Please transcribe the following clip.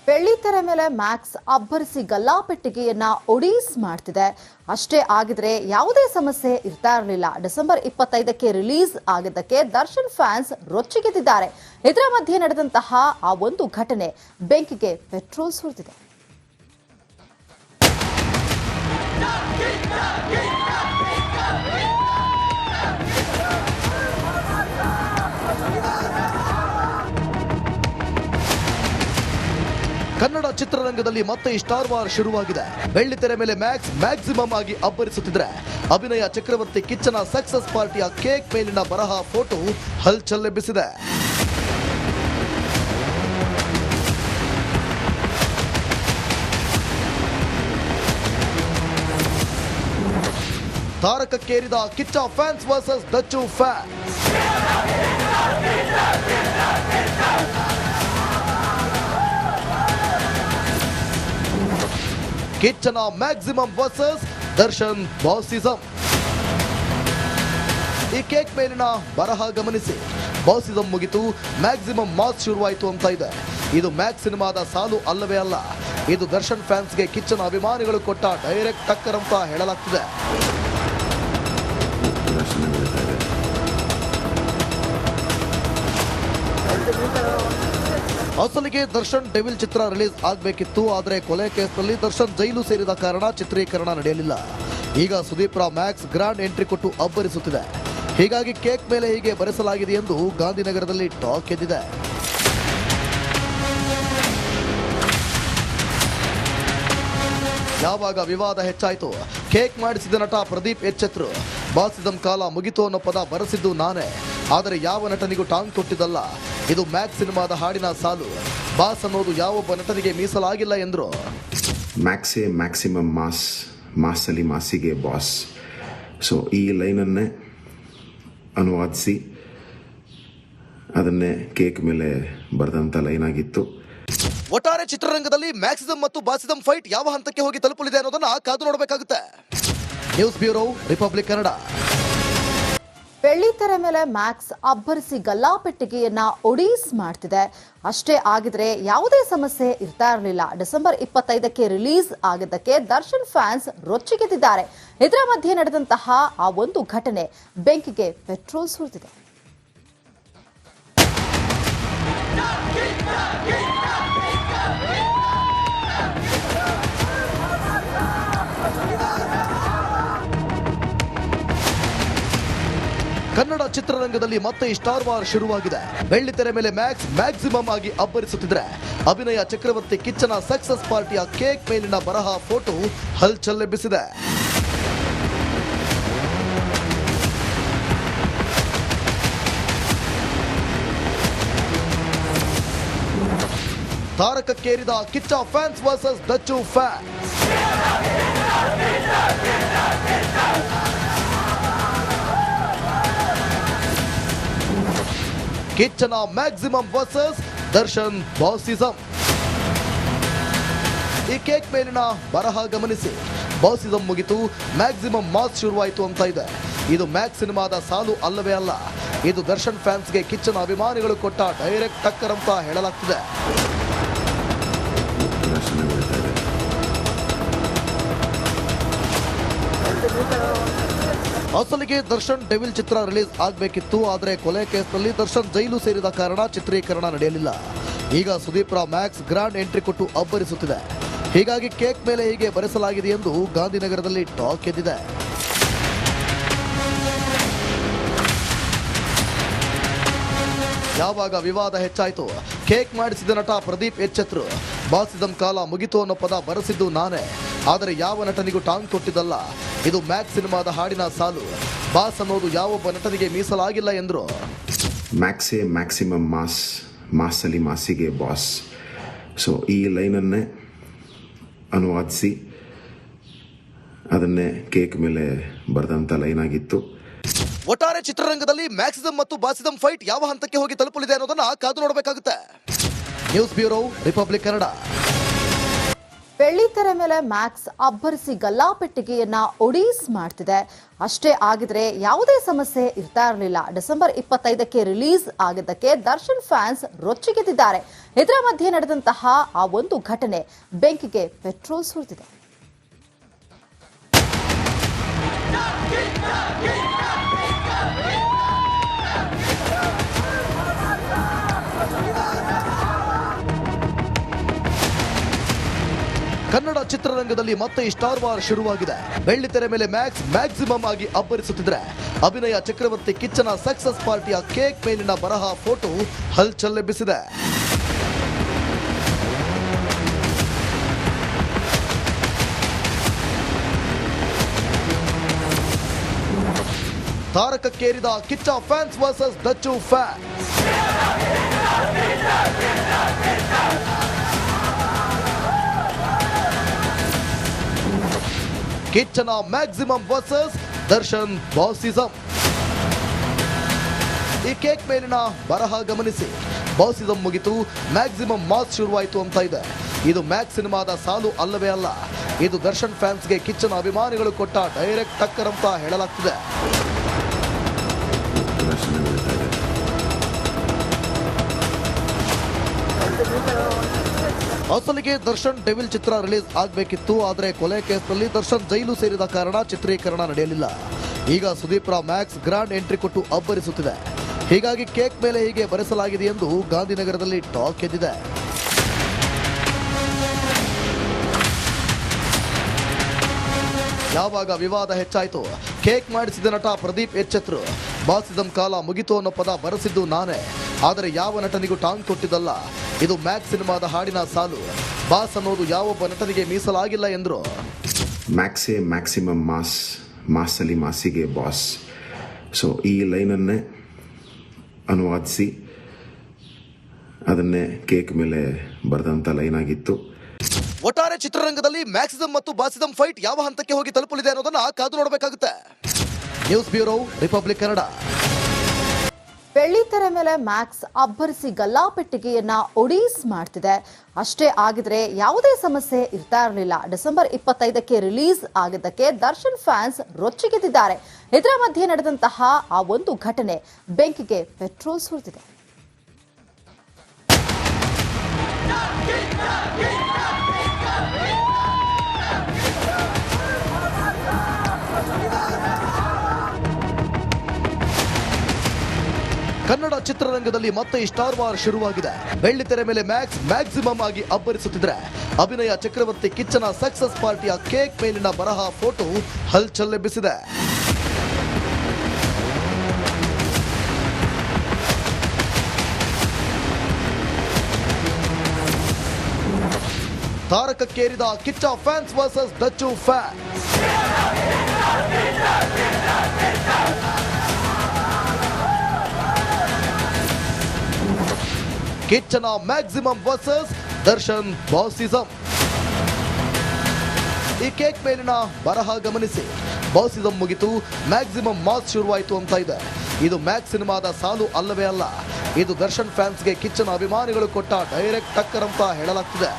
ಬೆಳ್ಳಿತೆರೆ ಮೇಲೆ ಮ್ಯಾಕ್ಸ್ ಅಬ್ಬರಿಸಿ ಗಲ್ಲಾಪೆಟ್ಟಿಗೆಯನ್ನ ಒಡಿಸ್ ಮಾಡ್ತಿದೆ. ಅಷ್ಟೇ ಆಗಿದ್ರೆ ಯಾವುದೇ ಸಮಸ್ಯೆ ಇರ್ತಾ ಇರಲಿಲ್ಲ. ಡಿಸೆಂಬರ್ 25ಕ್ಕೆ ರಿಲೀಸ್ ಆಗಿದ್ದಕ್ಕೆ ದರ್ಶನ್ ಫ್ಯಾನ್ಸ್ ರೊಚ್ಚಿಗೆದ್ದಿದ್ದಾರೆ. ಇದರ ಮಧ್ಯೆ ನಡೆದಂತಹ ಆ ಒಂದು ಘಟನೆ ಬೆಂಕಿಗೆ ಪೆಟ್ರೋಲ್ ಸುರಿದಿದೆ. ಕನ್ನಡ ಚಿತ್ರರಂಗದಲ್ಲಿ ಮತ್ತೆ ಸ್ಟಾರ್ ವಾರ್ ಶುರುವಾಗಿದೆ. ಬೆಳ್ಳಿತೆರೆ ಮೇಲೆ ಮ್ಯಾಕ್ಸಿಮಮ್ ಆಗಿ ಅಬ್ಬರಿಸುತ್ತಿದ್ರೆ ಅಭಿನಯ ಚಕ್ರವರ್ತಿ ಕಿಚ್ಚನ ಸಕ್ಸಸ್ ಪಾರ್ಟಿಯ ಕೇಕ್ ಮೇಲಿನ ಬರಹ ಫೋಟೋ ಹಲ್ಚಲ್ಲೆಬ್ಬಿಸಿದೆ. ತಾರಕಕ್ಕೇರಿದ Kichcha fans versus Dachchu fans. ಕಿಚ್ಚನ ಮ್ಯಾಕ್ಸಿಮಮ್ ವರ್ಸಸ್ ದರ್ಶನ್ ಬಾಸಿಸಂ. ಈ ಕೇಕ್ ಮೇಲಿನ ಬರಹ ಗಮನಿಸಿ. ಬಾಸಿಸಂ ಮುಗಿತು, ಮ್ಯಾಕ್ಸಿಮಮ್ ಮಾಸ್ ಶುರುವಾಯಿತು ಅಂತ ಇದೆ. ಇದು ಮ್ಯಾಕ್ಸ್ ಸಿನಿಮಾದ ಸಾಲು ಅಲ್ಲವೇ ಅಲ್ಲ. ಇದು ದರ್ಶನ್ ಫ್ಯಾನ್ಸ್ಗೆ ಕಿಚ್ಚನ ಅಭಿಮಾನಿಗಳು ಕೊಟ್ಟ ಡೈರೆಕ್ಟ್ ಟಕ್ಕರ್ ಅಂತ ಹೇಳಲಾಗ್ತಿದೆ. ಅಸಲಿಗೆ ದರ್ಶನ್ ಡೆವಿಲ್ ಚಿತ್ರ ರಿಲೀಸ್ ಆಗಬೇಕಿತ್ತು. ಆದರೆ ಕೊಲೆ ಕೇಸ್ನಲ್ಲಿ ದರ್ಶನ್ ಜೈಲು ಸೇರಿದ ಕಾರಣ ಚಿತ್ರೀಕರಣ ನಡೆಯಲಿಲ್ಲ. ಈಗ Sudeep Rao Max grand entry ಕೊಟ್ಟು ಅಬ್ಬರಿಸುತ್ತಿದೆ. ಹೀಗಾಗಿ ಕೇಕ್ ಮೇಲೆ ಹೀಗೆ ಬರೆಸಲಾಗಿದೆ ಎಂದು ಗಾಂಧಿನಗರದಲ್ಲಿ ಟಾಕ್ ಎದ್ದಿದೆ. ಯಾವಾಗ ವಿವಾದ ಹೆಚ್ಚಾಯಿತು, ಕೇಕ್ ಮಾಡಿಸಿದ ನಟ ಪ್ರದೀಪ್ ಎಚ್ಚೆತ್ರು. ಬಾಸಿಸಂ ಕಾಲ ಮುಗಿತು ಅನ್ನೋ ಪದ ಬರೆಸಿದ್ದು ನಾನೇ, ಆದರೆ ಯಾವ ನಟನಿಗೂ ಟಾಂಗ್ ಕೊಟ್ಟಿದ್ದಲ್ಲ. ಇದು ಮ್ಯಾಕ್ಸ್ ಸಿನಿಮಾದ ಹಾಡಿನ ಸಾಲು. ಬಾಸ್ ಅನ್ನೋದು ಯಾವೊಬ್ಬ ನಟನಿಗೆ ಮೀಸಲಾಗಿಲ್ಲ ಎಂದ್ರು. ಮ್ಯಾಕ್ಸೇ ಮ್ಯಾಕ್ಸಿಮಮ್ ಮಾಸ್, ಮಾಸಲ್ಲಿ ಮಾಸಿಗೆ ಬಾಸ್. ಸೊ ಈ ಲೈನನ್ನೇ ಅನುವಾದಿಸಿ ಅದನ್ನೇ ಕೇಕ್ ಮೇಲೆ ಬರೆದಂಥ ಲೈನ್ ಆಗಿತ್ತು. ಒಟ್ಟಾರೆ ಚಿತ್ರರಂಗದಲ್ಲಿ ಮ್ಯಾಕ್ಸಿಸಂ ಮತ್ತು ಬಾಸಿಸಂ ಫೈಟ್ ಯಾವ ಹಂತಕ್ಕೆ ಹೋಗಿ ತಲುಪಲಿದೆ ಅನ್ನೋದನ್ನ ಕಾದು ನೋಡಬೇಕಾಗುತ್ತೆ. News bureau, Republic Kannada. ಬೆಳ್ಳಿತೆರೆ ಮೇಲೆ ಮ್ಯಾಕ್ಸ್ ಅಬ್ಬರಿಸಿ ಗಲ್ಲಾಪೆಟ್ಟಿಗೆಯನ್ನ ಒಡಿಸ್ ಮಾಡ್ತಿದೆ. ಅಷ್ಟೇ ಆಗಿದ್ರೆ ಯಾವುದೇ ಸಮಸ್ಯೆ ಇರ್ತಾ ಇರಲಿಲ್ಲ. ಡಿಸೆಂಬರ್ 25ಕ್ಕೆ ರಿಲೀಸ್ ಆಗಿದ್ದಕ್ಕೆ ದರ್ಶನ್ ಫ್ಯಾನ್ಸ್ ರೊಚ್ಚಿಗೆದ್ದಿದ್ದಾರೆ. ಇದರ ಮಧ್ಯೆ ನಡೆದಂತಹ ಆ ಒಂದು ಘಟನೆ ಬೆಂಕಿಗೆ ಪೆಟ್ರೋಲ್ ಸುರಿದಿದೆ. ಕನ್ನಡ ಚಿತ್ರರಂಗದಲ್ಲಿ ಮತ್ತೆ ಸ್ಟಾರ್ ವಾರ್ ಶುರುವಾಗಿದೆ. ಬೆಳ್ಳಿತೆರೆ ಮೇಲೆ ಮ್ಯಾಕ್ಸಿಮಮ್ ಆಗಿ ಅಬ್ಬರಿಸುತ್ತಿದ್ರೆ ಅಭಿನಯ ಚಕ್ರವರ್ತಿ ಕಿಚ್ಚನ ಸಕ್ಸಸ್ ಪಾರ್ಟಿಯ ಕೇಕ್ ಮೇಲಿನ ಬರಹ ಫೋಟೋ ಹಲ್ಚಲ್ಲೆಬ್ಬಿಸಿದೆ. ತಾರಕಕ್ಕೇರಿದ Kichcha fans versus Dachchu fans. ಕಿಚ್ಚನ ಮ್ಯಾಕ್ಸಿಮಮ್ ವರ್ಸಸ್ ದರ್ಶನ್ ಬಾಸಿಸಂ. ಈ ಕೇಕ್ ಮೇಲಿನ ಬರಹ ಗಮನಿಸಿ. ಬಾಸಿಸಂ ಮುಗಿತು, ಮ್ಯಾಕ್ಸಿಮಮ್ ಮಾಸ್ ಶುರುವಾಯಿತು ಅಂತ ಇದೆ. ಇದು ಮ್ಯಾಕ್ಸ್ ಸಿನಿಮಾದ ಸಾಲು ಅಲ್ಲವೇ ಅಲ್ಲ. ಇದು ದರ್ಶನ್ ಫ್ಯಾನ್ಸ್ಗೆ ಕಿಚ್ಚನ ಅಭಿಮಾನಿಗಳು ಕೊಟ್ಟ ಡೈರೆಕ್ಟ್ ಟಕ್ಕರ್ ಅಂತ ಹೇಳಲಾಗ್ತಿದೆ. ಅಸಲಿಗೆ ದರ್ಶನ್ ಡೆವಿಲ್ ಚಿತ್ರ ರಿಲೀಸ್ ಆಗಬೇಕಿತ್ತು. ಆದರೆ ಕೊಲೆ ಕೇಸ್ನಲ್ಲಿ ದರ್ಶನ್ ಜೈಲು ಸೇರಿದ ಕಾರಣ ಚಿತ್ರೀಕರಣ ನಡೆಯಲಿಲ್ಲ. ಈಗ Sudeep Rao Max grand entry ಕೊಟ್ಟು ಅಬ್ಬರಿಸುತ್ತಿದೆ. ಹೀಗಾಗಿ ಕೇಕ್ ಮೇಲೆ ಹೀಗೆ ಬರೆಸಲಾಗಿದೆ ಎಂದು ಗಾಂಧಿನಗರದಲ್ಲಿ ಟಾಕ್ ಎದ್ದಿದೆ. ಯಾವಾಗ ವಿವಾದ ಹೆಚ್ಚಾಯಿತು, ಕೇಕ್ ಮಾಡಿಸಿದ ನಟ ಪ್ರದೀಪ್ ಎಚ್ಚೆತ್ರು. ಬಾಸಿಸಂ ಕಾಲ ಮುಗಿತು ಅನ್ನೋ ಪದ ಬರೆಸಿದ್ದು ನಾನೇ, ಆದರೆ ಯಾವ ನಟನಿಗೂ ಟಾಂಗ್ ಕೊಟ್ಟಿದ್ದಲ್ಲ. ಇದು ಮ್ಯಾಕ್ಸ್ ಸಿನಿಮಾದ ಹಾಡಿನ ಸಾಲು. ಬಾಸ್ ಅನ್ನೋದು ಯಾವೊಬ್ಬ ನಟನಿಗೆ ಮೀಸಲಾಗಿಲ್ಲ ಎಂದ್ರು. ಮ್ಯಾಕ್ಸೇ ಮ್ಯಾಕ್ಸಿಮಮ್ ಮಾಸ್, ಮಾಸಲ್ಲಿ ಮಾಸಿಗೆ ಬಾಸ್. ಸೊ ಈ ಲೈನನ್ನೇ ಅನುವಾದಿಸಿ ಅದನ್ನೇ ಕೇಕ್ ಮೇಲೆ ಬರೆದಂಥ ಲೈನ್ ಆಗಿತ್ತು. ಒಟ್ಟಾರೆ ಚಿತ್ರರಂಗದಲ್ಲಿ ಮ್ಯಾಕ್ಸಿಸಂ ಮತ್ತು ಬಾಸಿಸಂ ಫೈಟ್ ಯಾವ ಹಂತಕ್ಕೆ ಹೋಗಿ ತಲುಪಲಿದೆ ಅನ್ನೋದನ್ನ ಕಾದು ನೋಡಬೇಕಾಗುತ್ತೆ. News bureau, Republic Kannada. ಬೆಳ್ಳಿತೆರೆ ಮೇಲೆ ಮ್ಯಾಕ್ಸ್ ಅಬ್ಬರಿಸಿ ಗಲ್ಲಾಪೆಟ್ಟಿಗೆಯನ್ನ ಒಡೀಸ್ ಮಾಡ್ತಿದೆ. ಅಷ್ಟೇ ಆಗಿದ್ರೆ ಯಾವುದೇ ಸಮಸ್ಯೆ ಇರ್ತಾ ಇರಲಿಲ್ಲ. ಡಿಸೆಂಬರ್ 25ಕ್ಕೆ ರಿಲೀಸ್ ಆಗಿದ್ದಕ್ಕೆ ದರ್ಶನ್ ಫ್ಯಾನ್ಸ್ ರೊಚ್ಚಿಗೆದ್ದಿದ್ದಾರೆ. ಇದರ ಮಧ್ಯೆ ನಡೆದಂತಹ ಆ ಒಂದು ಘಟನೆ ಬೆಂಕಿಗೆ ಪೆಟ್ರೋಲ್ ಸುರಿದಿದೆ. ಕನ್ನಡ ಚಿತ್ರರಂಗದಲ್ಲಿ ಮತ್ತೆ ಸ್ಟಾರ್ ವಾರ್ ಶುರುವಾಗಿದೆ. ಬೆಳ್ಳಿತೆರೆ ಮೇಲೆ ಮ್ಯಾಕ್ಸಿಮಮ್ ಆಗಿ ಅಬ್ಬರಿಸುತ್ತಿದ್ರೆ, ಅಭಿನಯ ಚಕ್ರವರ್ತಿ ಕಿಚ್ಚನ ಸಕ್ಸಸ್ ಪಾರ್ಟಿಯ ಕೇಕ್ ಮೇಲಿನ ಬರಹ ಫೋಟೋ ಹಲ್ಚಲ್ಲೆಬ್ಬಿಸಿದೆ. ತಾರಕಕ್ಕೇರಿದ Kichcha fans versus Dachchu fans. ಕಿಚ್ಚನ ಮ್ಯಾಕ್ಸಿಮಮ್ ವರ್ಸಸ್ ದರ್ಶನ್ ಬಾಸಿಸಂ. ಈ ಕೇಕ್ ಮೇಲಿನ ಬರಹ ಗಮನಿಸಿ. ಬಾಸಿಸಂ ಮುಗಿತು, ಮ್ಯಾಕ್ಸಿಮಮ್ ಮಾಸ್ ಶುರುವಾಯಿತು ಅಂತ ಇದೆ. ಇದು ಮ್ಯಾಕ್ಸ್ ಸಿನಿಮಾದ ಸಾಲು ಅಲ್ಲವೇ ಅಲ್ಲ. ಇದು ದರ್ಶನ್ ಫ್ಯಾನ್ಸ್ಗೆ ಕಿಚ್ಚನ ಅಭಿಮಾನಿಗಳು ಕೊಟ್ಟ ಡೈರೆಕ್ಟ್ ಟಕ್ಕರ್ ಅಂತ ಹೇಳಲಾಗ್ತಿದೆ. ಅಸಲಿಗೆ ದರ್ಶನ್ ಡೆವಿಲ್ ಚಿತ್ರ ರಿಲೀಸ್ ಆಗಬೇಕಿತ್ತು. ಆದರೆ ಕೊಲೆ ಕೇಸ್ನಲ್ಲಿ ದರ್ಶನ್ ಜೈಲು ಸೇರಿದ ಕಾರಣ ಚಿತ್ರೀಕರಣ ನಡೆಯಲಿಲ್ಲ. ಈಗ ಸುದೀಪ್ ರಾ ಮ್ಯಾಕ್ಸ್ ಗ್ರಾಂಡ್ ಎಂಟ್ರಿ ಕೊಟ್ಟು ಅಬ್ಬರಿಸುತ್ತಿದೆ. ಹೀಗಾಗಿ ಕೇಕ್ ಮೇಲೆ ಹೀಗೆ ಬರೆಸಲಾಗಿದೆ ಎಂದು ಗಾಂಧಿನಗರದಲ್ಲಿ ಟಾಕ್ ಎದ್ದಿದೆ. ಯಾವಾಗ ವಿವಾದ ಹೆಚ್ಚಾಯಿತು, ಕೇಕ್ ಮಾಡಿಸಿದ ನಟ ಪ್ರದೀಪ್ ಎಚ್ಚೆತ್ರು. ಬಾಸಿಸಂ ಕಾಲ ಮುಗಿತು ಅನ್ನೋ ಪದ ಬರೆಸಿದ್ದು ನಾನೇ, ಆದರೆ ಯಾವ ನಟನಿಗೂ ಟಾಂಗ್ ಕೊಟ್ಟಿದ್ದಲ್ಲ. ಇದು ಮ್ಯಾಕ್ಸ್ ಸಿನಿಮಾದ ಹಾಡಿನ ಸಾಲು. ಬಾಸ್ ಅನ್ನೋದು ಯಾವೊಬ್ಬ ನಟನಿಗೆ ಮೀಸಲಾಗಿಲ್ಲ ಎಂದ್ರು. ಮ್ಯಾಕ್ಸೇ ಮ್ಯಾಕ್ಸಿಮಮ್ ಮಾಸಲ್ಲಿ ಮಾಸಿಗೆ ಬಾಸ್. ಸೊ ಈ ಲೈನನ್ನೇ ಅನುವಾದಿಸಿ ಅದನ್ನೇ ಕೇಕ್ ಮೇಲೆ ಬರೆದಂಥ ಲೈನ್ ಆಗಿತ್ತು. ಒಟ್ಟಾರೆ ಚಿತ್ರರಂಗದಲ್ಲಿ ಮ್ಯಾಕ್ಸಿಸಂ ಮತ್ತು ಬಾಸಿಸಂ ಫೈಟ್ ಯಾವ ಹಂತಕ್ಕೆ ಹೋಗಿ ತಲುಪಲಿದೆ ಅನ್ನೋದನ್ನ ಕಾದು ನೋಡಬೇಕಾಗುತ್ತೆ. News bureau, Republic Kannada. ಬೆಳ್ಳಿತೆರೆ ಮೇಲೆ ಮ್ಯಾಕ್ಸ್ ಅಬ್ಬರಿಸಿ ಗಲ್ಲಾಪೆಟ್ಟಿಗೆಯನ್ನ ಒಡೀಸ್ ಮಾಡ್ತಿದೆ. ಅಷ್ಟೇ ಆಗಿದ್ರೆ ಯಾವುದೇ ಸಮಸ್ಯೆ ಇರ್ತಾ ಇರಲಿಲ್ಲ. ಡಿಸೆಂಬರ್ 25ಕ್ಕೆ ರಿಲೀಸ್ ಆಗಿದ್ದಕ್ಕೆ ದರ್ಶನ್ ಫ್ಯಾನ್ಸ್ ರೊಚ್ಚಿಗೆದ್ದಿದ್ದಾರೆ. ಇದರ ಮಧ್ಯೆ ನಡೆದಂತಹ ಆ ಒಂದು ಘಟನೆ ಬೆಂಕಿಗೆ ಪೆಟ್ರೋಲ್ ಸುರಿದಿದೆ. ಕನ್ನಡ ಚಿತ್ರರಂಗದಲ್ಲಿ ಮತ್ತೆ ಸ್ಟಾರ್ ವಾರ್ ಶುರುವಾಗಿದೆ. ಬೆಳ್ಳಿತೆರೆ ಮೇಲೆ ಮ್ಯಾಕ್ಸಿಮಮ್ ಆಗಿ ಅಬ್ಬರಿಸುತ್ತಿದ್ರೆ, ಅಭಿನಯ ಚಕ್ರವರ್ತಿ ಕಿಚ್ಚನ ಸಕ್ಸಸ್ ಪಾರ್ಟಿಯ ಕೇಕ್ ಮೇಲಿನ ಬರಹ ಫೋಟೋ ಹಲ್ಚಲ್ಲೆಬ್ಬಿಸಿದೆ. ತಾರಕಕ್ಕೇರಿದ Kichcha fans versus Dachchu fans. ಕಿಚ್ಚನ ಮ್ಯಾಕ್ಸಿಮಮ್ ವರ್ಸಸ್ ದರ್ಶನ್ ಬಾಸಿಸಂ. ಈ ಕೇಕ್ ಮೇಲಿನ ಬರಹ ಗಮನಿಸಿ. ಬಾಸಿಸಂ ಮುಗಿತು, ಮ್ಯಾಕ್ಸಿಮಮ್ ಮಾಸ್ ಶುರುವಾಯಿತು ಅಂತ ಇದೆ. ಇದು ಮ್ಯಾಕ್ಸ್ ಸಿನಿಮಾದ ಸಾಲು ಅಲ್ಲವೇ ಅಲ್ಲ. ಇದು ದರ್ಶನ್ ಫ್ಯಾನ್ಸ್ಗೆ ಕಿಚ್ಚನ ಅಭಿಮಾನಿಗಳು ಕೊಟ್ಟ ಡೈರೆಕ್ಟ್ ಟಕ್ಕರ್ ಅಂತ ಹೇಳಲಾಗ್ತಿದೆ.